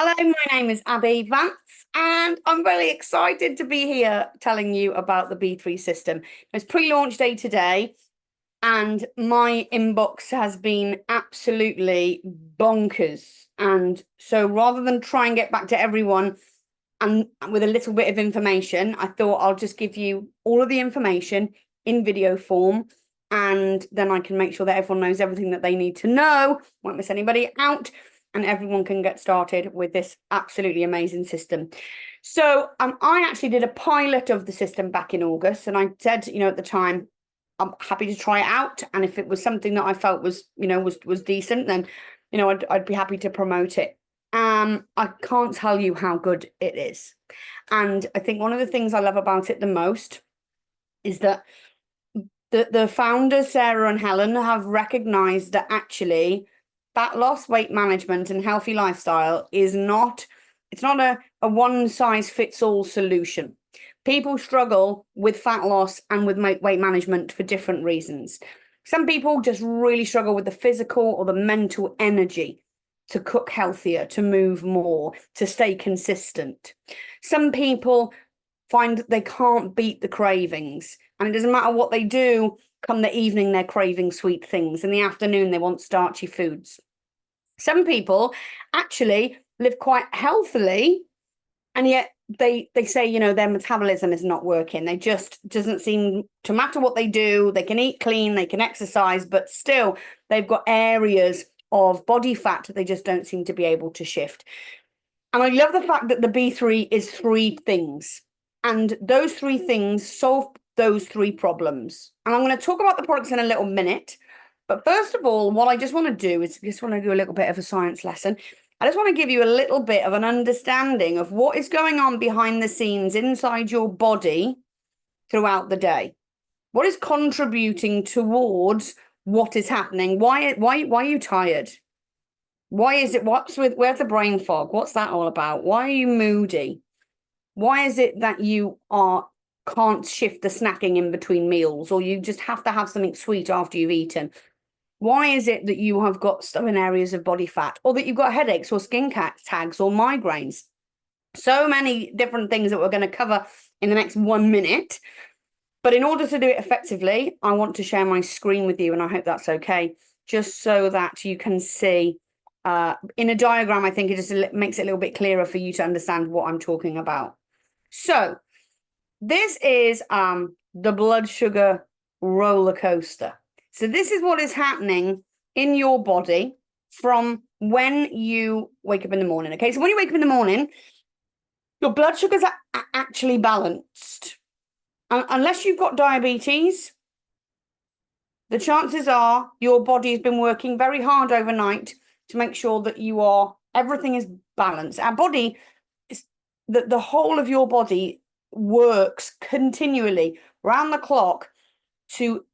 Hello, my name is Abby Vance, and I'm really excited to be here telling you about the B3 system. It's pre-launch day today, and my inbox has been absolutely bonkers. And so rather than try and get back to everyone and with a little bit of information, I thought I'll just give you all of the information in video form, and then I can make sure that everyone knows everything that they need to know, won't miss anybody out, and everyone can get started with this absolutely amazing system. So I actually did a pilot of the system back in August, and I said, at the time, I'm happy to try it out, and if it was something that I felt was, was decent, then, I'd be happy to promote it. I can't tell you how good it is, and I think one of the things I love about it the most is that the founders, Sarah and Helen, have recognized that actually fat loss, weight management, and healthy lifestyle is not, it's not a one size fits all solution. People struggle with fat loss and with weight management for different reasons. Some people just really struggle with the physical or the mental energy to cook healthier, to move more, to stay consistent. Some people find they can't beat the cravings, and it doesn't matter what they do. Come the evening, they're craving sweet things. In the afternoon, they want starchy foods. Some people actually live quite healthily, and yet they say, their metabolism is not working. They just doesn't seem to matter what they do. They can eat clean, they can exercise, but still they've got areas of body fat that they just don't seem to be able to shift. And I love the fact that the B3 is three things, and those three things solve those three problems. And I'm going to talk about the products in a little minute. But first of all, what I just want to do is just want to do a little bit of a science lesson. I just want to give you a little bit of an understanding of what is going on behind the scenes inside your body throughout the day. What is contributing towards what is happening? Why are you tired? Why is it, where's the brain fog? What's that all about? Why are you moody? Why is it that you can't shift the snacking in between meals, or you just have to have something sweet after you've eaten? Why is it that you have got stubborn areas of body fat, or that you've got headaches or skin tags or migraines? So many different things that we're going to cover in the next 1 minute. But in order to do it effectively, I want to share my screen with you, and I hope that's okay, just so that you can see in a diagram. I think it just makes it a little bit clearer for you to understand what I'm talking about. So this is the blood sugar roller coaster. So this is what is happening in your body from when you wake up in the morning. Okay, so when you wake up in the morning, your blood sugars are actually balanced. Unless you've got diabetes, the chances are your body has been working very hard overnight to make sure that everything is balanced. Our body is the whole of your body works continually round the clock to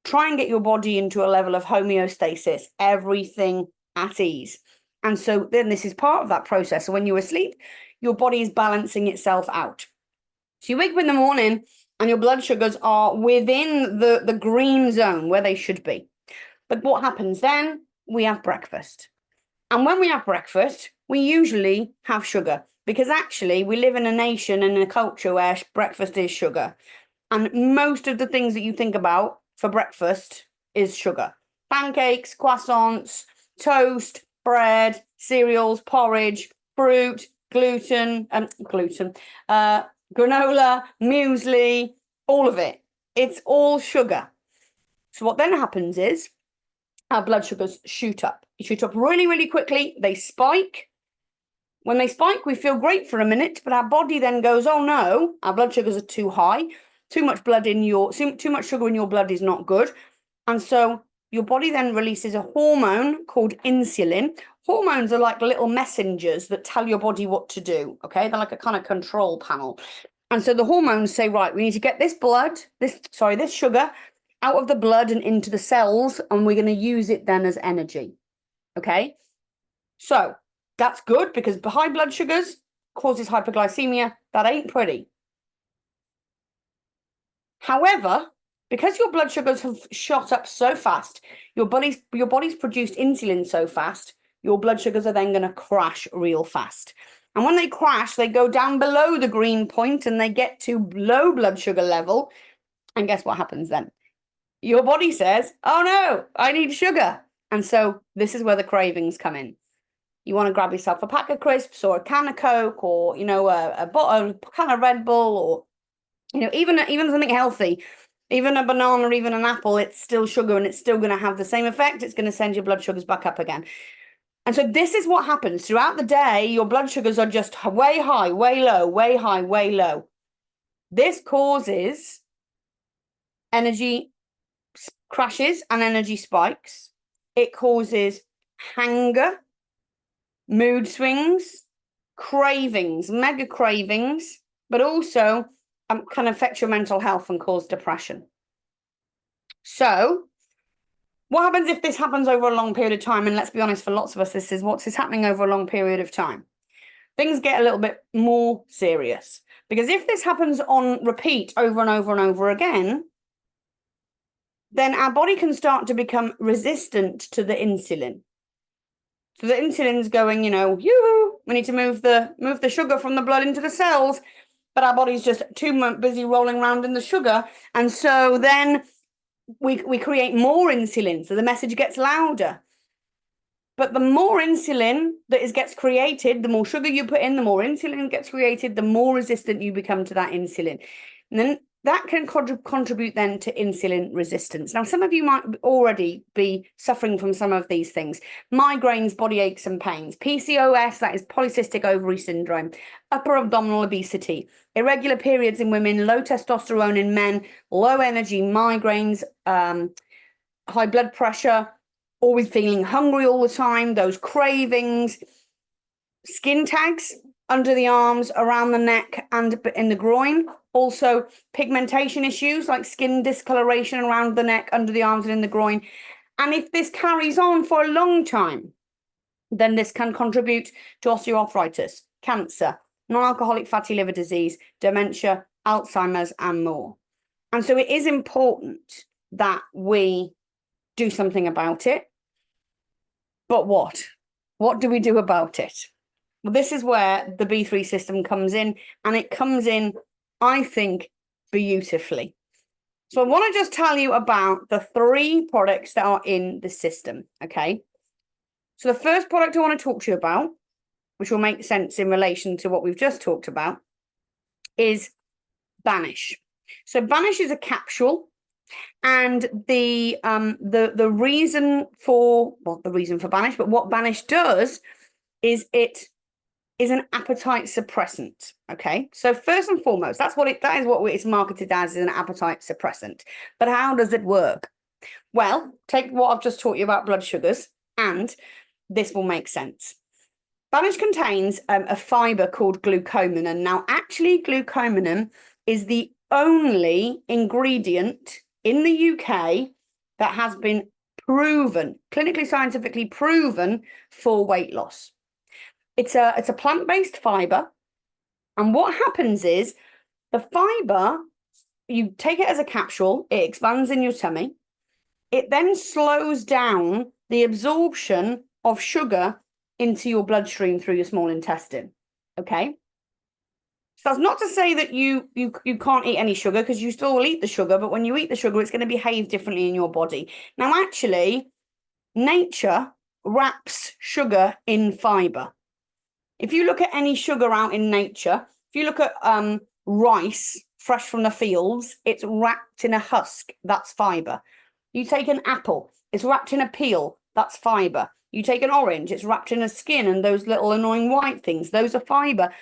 try and get your body into a level of homeostasis, everything at ease. And so then this is part of that process. So when you're asleep, your body is balancing itself out. So you wake up in the morning and your blood sugars are within the green zone where they should be. But what happens then? We have breakfast. And when we have breakfast, we usually have sugar, because actually we live in a nation and in a culture where breakfast is sugar. And most of the things that you think about for breakfast is sugar. Pancakes, croissants, toast, bread, cereals, porridge, fruit, gluten, granola, muesli, all of it. It's all sugar. So what then happens is our blood sugars shoot up. They shoot up really, really quickly. They spike. When they spike, we feel great for a minute, but our body then goes, oh no, our blood sugars are too high. Too much sugar in your blood is not good. And so your body then releases a hormone called insulin. Hormones are like little messengers that tell your body what to do. Okay, they're like a kind of control panel. And so the hormones say, right, we need to get this sugar out of the blood and into the cells, and we're going to use it then as energy. Okay, so that's good, because high blood sugars causes hyperglycemia. That ain't pretty. However, because your blood sugars have shot up so fast, your body's produced insulin so fast, your blood sugars are then going to crash real fast. And when they crash, they go down below the green point and they get to low blood sugar level. And guess what happens then? Your body says, oh no, I need sugar. And so this is where the cravings come in. You want to grab yourself a pack of crisps or a can of Coke, or, you know, a can of Red Bull, or, you know, even something healthy, even a banana or even an apple. It's still sugar and it's still going to have the same effect. It's going to send your blood sugars back up again. And so this is what happens throughout the day. Your blood sugars are just way high, way low, way high, way low. This causes energy crashes and energy spikes. It causes hunger, mood swings, cravings, mega cravings, but also can affect your mental health and cause depression. So what happens if this happens over a long period of time? And let's be honest, for lots of us, this is what's happening over a long period of time. Things get a little bit more serious, because if this happens on repeat over and over and over again, then our body can start to become resistant to the insulin. So the insulin's going, you know, yoo-hoo, we need to move the sugar from the blood into the cells, but our body's just too busy rolling around in the sugar. And so then we create more insulin, so the message gets louder. But the more insulin that gets created, the more sugar you put in, the more insulin gets created, the more resistant you become to that insulin. And then that can contribute then to insulin resistance. Now, some of you might already be suffering from some of these things. Migraines, body aches and pains, PCOS, that is polycystic ovary syndrome, upper abdominal obesity, irregular periods in women, low testosterone in men, low energy, migraines, high blood pressure, always feeling hungry all the time, those cravings, skin tags under the arms, around the neck and in the groin. Also pigmentation issues like skin discoloration around the neck, under the arms and in the groin. And if this carries on for a long time, then this can contribute to osteoarthritis, cancer, non-alcoholic fatty liver disease, dementia, Alzheimer's, and more. And so it is important that we do something about it. But what? What do we do about it? Well, this is where the B3 system comes in, and it comes in, I think, beautifully. So I want to just tell you about the 3 products that are in the system, okay? So the first product I want to talk to you about, which will make sense in relation to what we've just talked about, is Banish. So Banish is a capsule, and the reason for, well, the reason for Banish, but what Banish does is it is an appetite suppressant. Okay, so first and foremost, that is what it's marketed as, is an appetite suppressant. But how does it work? Well, take what I've just taught you about blood sugars, and this will make sense. Banish contains a fiber called glucomannan. Now, actually, glucomannan is the only ingredient in the UK that has been proven, clinically scientifically proven, for weight loss. It's a plant-based fiber, and what happens is the fiber, you take it as a capsule, it expands in your tummy, it then slows down the absorption of sugar into your bloodstream through your small intestine. Okay, so that's not to say that you can't eat any sugar, because you still will eat the sugar, but when you eat the sugar, it's going to behave differently in your body. Now, actually, nature wraps sugar in fiber. If you look at any sugar out in nature, if you look at rice fresh from the fields, it's wrapped in a husk, that's fiber. You take an apple, it's wrapped in a peel, that's fiber. You take an orange, it's wrapped in a skin and those little annoying white things, those are fiber.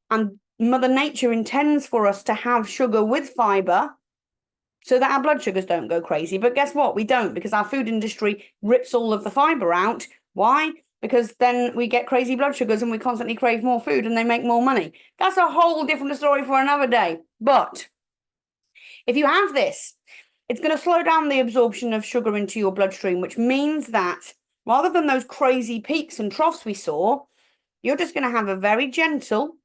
And Mother Nature intends for us to have sugar with fiber so that our blood sugars don't go crazy. But guess what? We don't, because our food industry rips all of the fiber out. Why? Because then we get crazy blood sugars and we constantly crave more food and they make more money. That's a whole different story for another day. But if you have this, it's going to slow down the absorption of sugar into your bloodstream, which means that rather than those crazy peaks and troughs we saw, you're just going to have a very gentle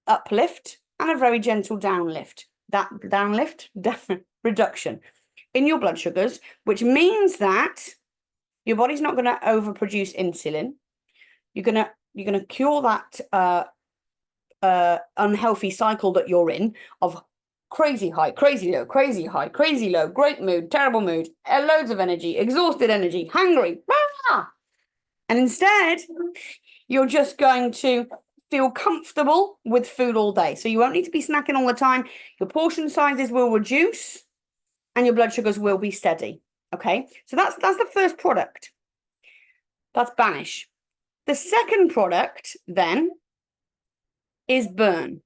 uplift and a very gentle downlift. That reduction in your blood sugars, which means that Your body's not going to overproduce insulin. You're gonna cure that unhealthy cycle that you're in of crazy high, crazy low, crazy high, crazy low, great mood, terrible mood, loads of energy, exhausted energy, hungry. And instead, you're just going to feel comfortable with food all day. So you won't need to be snacking all the time. Your portion sizes will reduce and your blood sugars will be steady. Okay, so that's the first product. That's Banish. The second product then is Burn.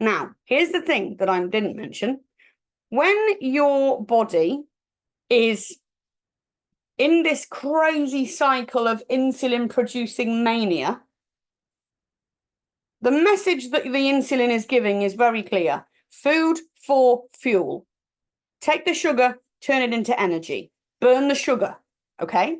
Now, here's the thing that I didn't mention. When your body is in this crazy cycle of insulin producing mania, the message that the insulin is giving is very clear. Food for fuel. Take the sugar, turn it into energy. Burn the sugar, okay?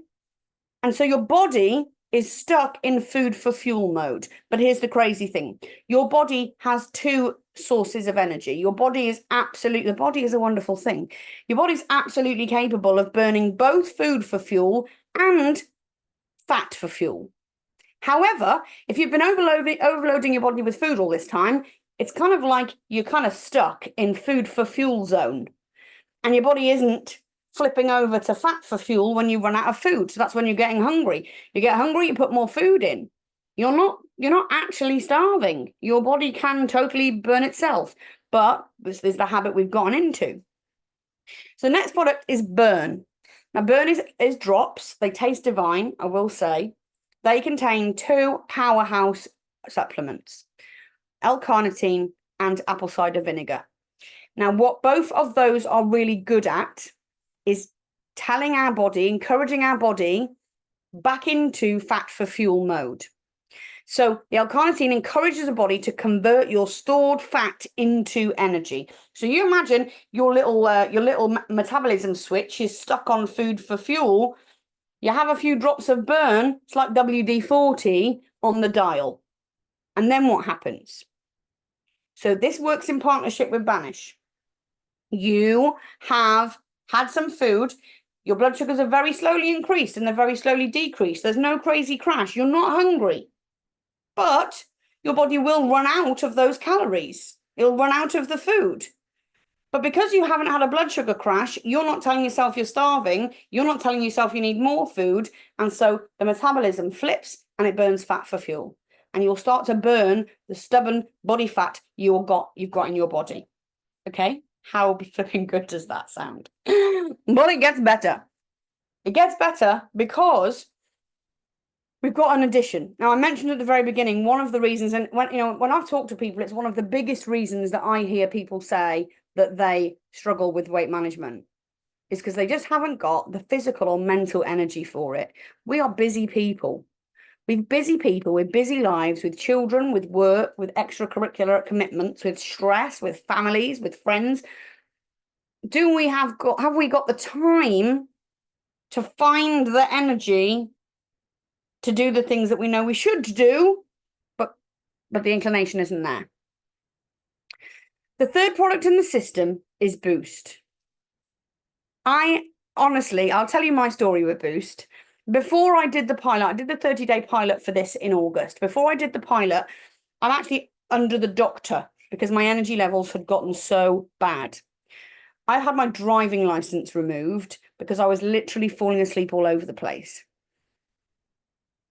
And so your body is stuck in food for fuel mode. But here's the crazy thing. Your body has two sources of energy. The body is a wonderful thing. Your body's absolutely capable of burning both food for fuel and fat for fuel. However, if you've been overloading your body with food all this time, it's kind of like you're kind of stuck in food for fuel zone. And your body isn't flipping over to fat for fuel when you run out of food. So that's when you're getting hungry. You get hungry, you put more food in. You're not actually starving. Your body can totally burn itself. But this is the habit we've gotten into. So the next product is Burn. Now, Burn is drops. They taste divine, I will say. They contain two powerhouse supplements, L-carnitine and apple cider vinegar. Now, what both of those are really good at is telling our body, encouraging our body back into fat for fuel mode. So the L-carnitine encourages the body to convert your stored fat into energy. So you imagine your little metabolism switch is stuck on food for fuel. You have a few drops of Burn, it's like WD-40 on the dial. And then what happens? So this works in partnership with Banish. You have had some food, your blood sugars are very slowly increased and they're very slowly decreased. There's no crazy crash. You're not hungry, but your body will run out of those calories. It'll run out of the food. But because you haven't had a blood sugar crash, you're not telling yourself you're starving. You're not telling yourself you need more food. And so the metabolism flips and it burns fat for fuel. And you'll start to burn the stubborn body fat you've got in your body. Okay? How flipping good does that sound? But it gets better. It gets better because we've got an addition. Now, I mentioned at the very beginning, one of the reasons, and when I've talked to people, it's one of the biggest reasons that I hear people say that they struggle with weight management is because they just haven't got the physical or mental energy for it. We are busy people. We're busy people with busy lives, with children, with work, with extracurricular commitments, with stress, with families, with friends. Have we got the time to find the energy to do the things that we know we should do, but the inclination isn't there? The third product in the system is Boost. I'll tell you my story with Boost. Before I did the pilot, I did the 30-day pilot for this in August. Before I did the pilot, I'm actually under the doctor because my energy levels had gotten so bad. I had my driving license removed because I was literally falling asleep all over the place.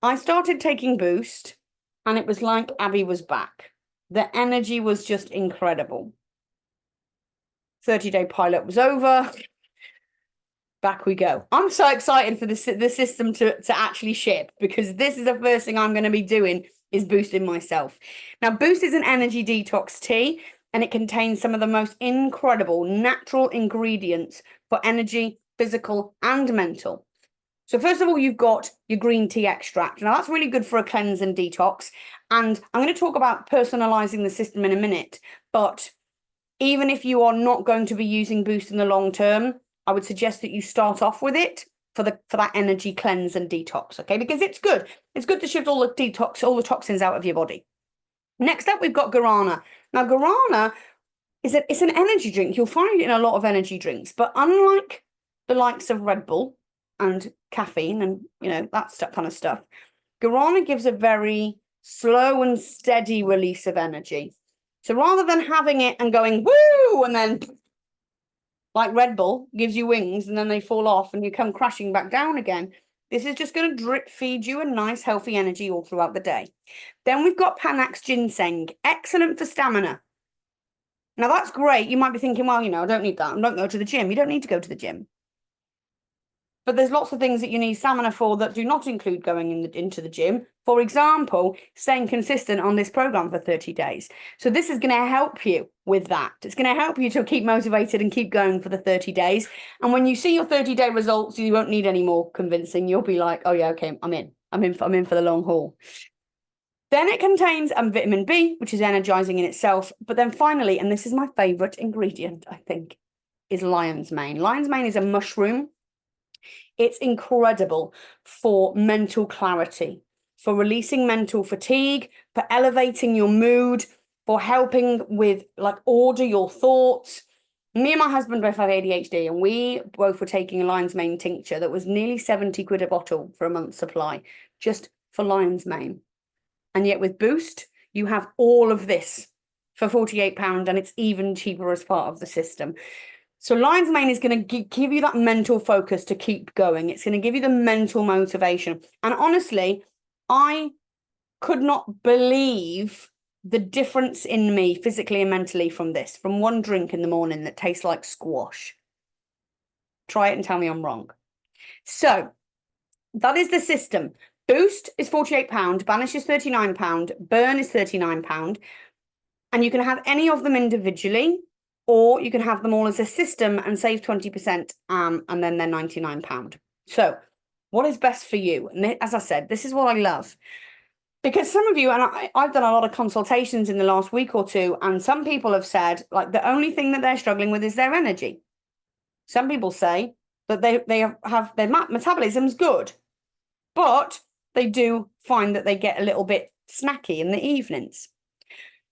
I started taking Boost and it was like Abby was back. The energy was just incredible. 30-day pilot was over. Back we go. I'm so excited for the system to actually ship because this is the first thing I'm going to be doing is boosting myself. Now, Boost is an energy detox tea and it contains some of the most incredible natural ingredients for energy, physical and mental. So first of all, you've got your green tea extract. Now, that's really good for a cleanse and detox. And I'm going to talk about personalizing the system in a minute. But even if you are not going to be using Boost in the long term, I would suggest that you start off with it for that energy cleanse and detox, okay? Because it's good. It's good to shift all the toxins out of your body. Next up, we've got Guarana. Now, Guarana it's an energy drink. You'll find it in a lot of energy drinks, but unlike the likes of Red Bull and caffeine and, you know, that kind of stuff. Guarana gives a very slow and steady release of energy. So rather than having it and going, woo, and then like Red Bull gives you wings and then they fall off and you come crashing back down again, this is just going to drip feed you a nice, healthy energy all throughout the day. Then we've got Panax Ginseng, excellent for stamina. Now that's great. You might be thinking, well, you know, I don't need that. I don't go to the gym. You don't need to go to the gym. But there's lots of things that you need stamina for that do not include going into the gym. For example, staying consistent on this program for 30 days. So this is going to help you with that. It's going to help you to keep motivated and keep going for the 30 days. And when you see your 30-day results, you won't need any more convincing. You'll be like, oh yeah, okay, I'm in for the long haul. Then it contains vitamin B, which is energizing in itself. But then finally, and this is my favorite ingredient, I think, is lion's mane. Lion's mane is a mushroom. It's incredible for mental clarity, for releasing mental fatigue, for elevating your mood, for helping with like order your thoughts. Me and my husband both have ADHD, and we both were taking a lion's mane tincture that was nearly 70 quid a bottle for a month's supply, just for lion's mane. And yet with Boost, you have all of this for £48, and it's even cheaper as part of the system. So lion's mane is going to give you that mental focus to keep going. It's going to give you the mental motivation. And honestly, I could not believe the difference in me physically and mentally from this, from one drink in the morning that tastes like squash. Try it and tell me I'm wrong. So that is the system. Boost is £48, Banish is £39, Burn is £39. And you can have any of them individually, or you can have them all as a system and save 20%, and then they're £99. So what is best for you? And as I said, this is what I love. Because some of you, and I've done a lot of consultations in the last week or two, and some people have said, like, the only thing that they're struggling with is their energy. Some people say that they have their metabolism's good, but they do find that they get a little bit snacky in the evenings.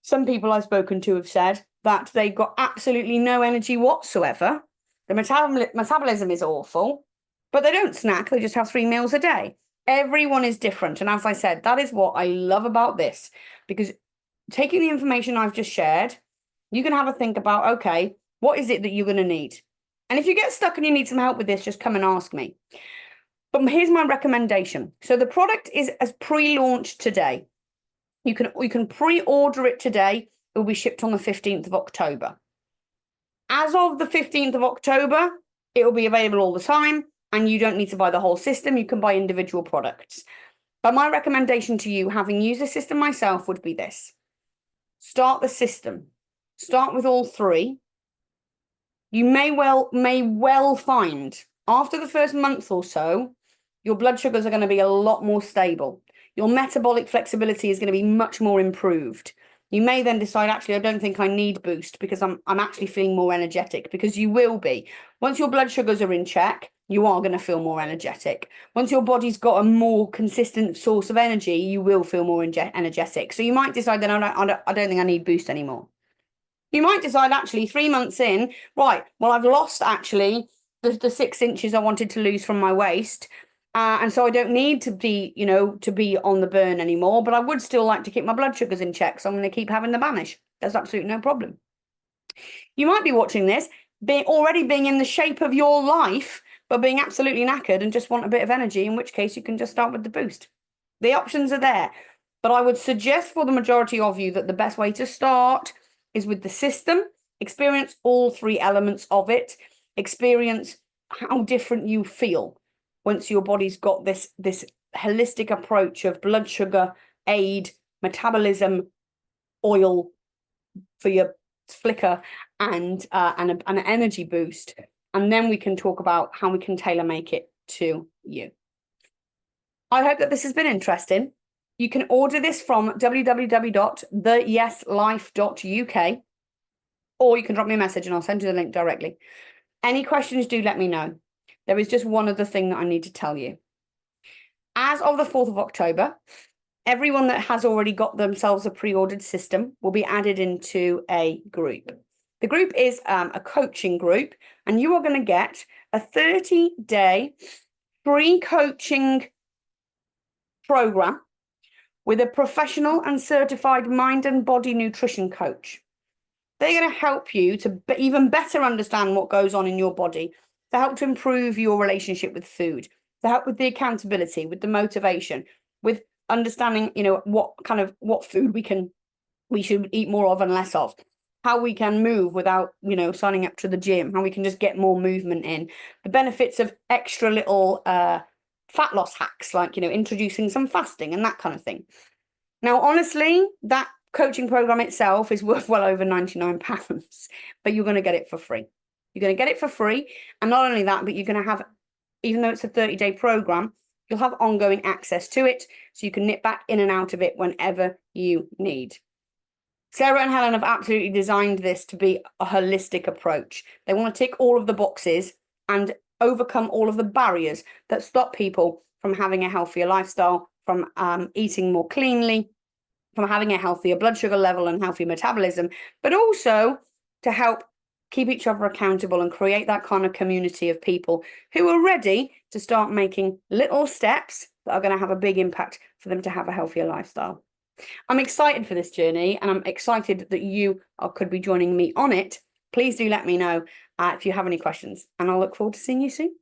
Some people I've spoken to have said that they've got absolutely no energy whatsoever. The metabolism is awful, but they don't snack. They just have 3 meals a day. Everyone is different. And as I said, that is what I love about this, because taking the information I've just shared, you can have a think about, okay, what is it that you're going to need? And if you get stuck and you need some help with this, just come and ask me. But here's my recommendation. So the product is as pre-launched today. You can pre-order it today. It will be shipped on the 15th of October. As of the 15th of October, it will be available all the time, and you don't need to buy the whole system. You can buy individual products. But my recommendation to you, having used the system myself, would be this. Start the system. Start with all 3. You may well find after the first month or so, your blood sugars are going to be a lot more stable. Your metabolic flexibility is going to be much more improved. You may then decide, actually, I don't think I need Boost because I'm actually feeling more energetic, because you will be. Once your blood sugars are in check, you are going to feel more energetic. Once your body's got a more consistent source of energy, you will feel more energetic. So you might decide then, I don't think I need Boost anymore. You might decide, actually, 3 months in, right, well, I've lost actually the 6 inches I wanted to lose from my waist. And so I don't need to be, on the burn anymore, but I would still like to keep my blood sugars in check. So I'm going to keep having the Banish. There's absolutely no problem. You might be watching this, already being in the shape of your life, but being absolutely knackered and just want a bit of energy, in which case you can just start with the Boost. The options are there. But I would suggest for the majority of you that the best way to start is with the system, experience all 3 elements of it, experience how different you feel once your body's got this holistic approach of blood sugar, aid, metabolism, oil for your flicker, and an energy boost. And then we can talk about how we can tailor make it to you. I hope that this has been interesting. You can order this from www.theyeslife.uk, or you can drop me a message and I'll send you the link directly. Any questions, do let me know. There is just one other thing that I need to tell you. As of the 4th of October, everyone that has already got themselves a pre-ordered system will be added into a group. The group is a coaching group, and you are going to get a 30-day free coaching program with a professional and certified mind and body nutrition coach. They're going to help you to even better understand what goes on in your body, to help to improve your relationship with food, to help with the accountability, with the motivation, with understanding, what food we should eat more of and less of, how we can move without, signing up to the gym, how we can just get more movement in, the benefits of extra little fat loss hacks, like, introducing some fasting and that kind of thing. Now, honestly, that coaching program itself is worth well over £99, but you're going to get it for free. You're going to get it for free. And not only that, but you're going to have, even though it's a 30-day program, you'll have ongoing access to it. So you can nip back in and out of it whenever you need. Sarah and Helen have absolutely designed this to be a holistic approach. They want to tick all of the boxes and overcome all of the barriers that stop people from having a healthier lifestyle, from eating more cleanly, from having a healthier blood sugar level and healthy metabolism, but also to help keep each other accountable and create that kind of community of people who are ready to start making little steps that are going to have a big impact for them to have a healthier lifestyle. I'm excited for this journey, and I'm excited that you could be joining me on it. Please do let me know if you have any questions, and I'll look forward to seeing you soon.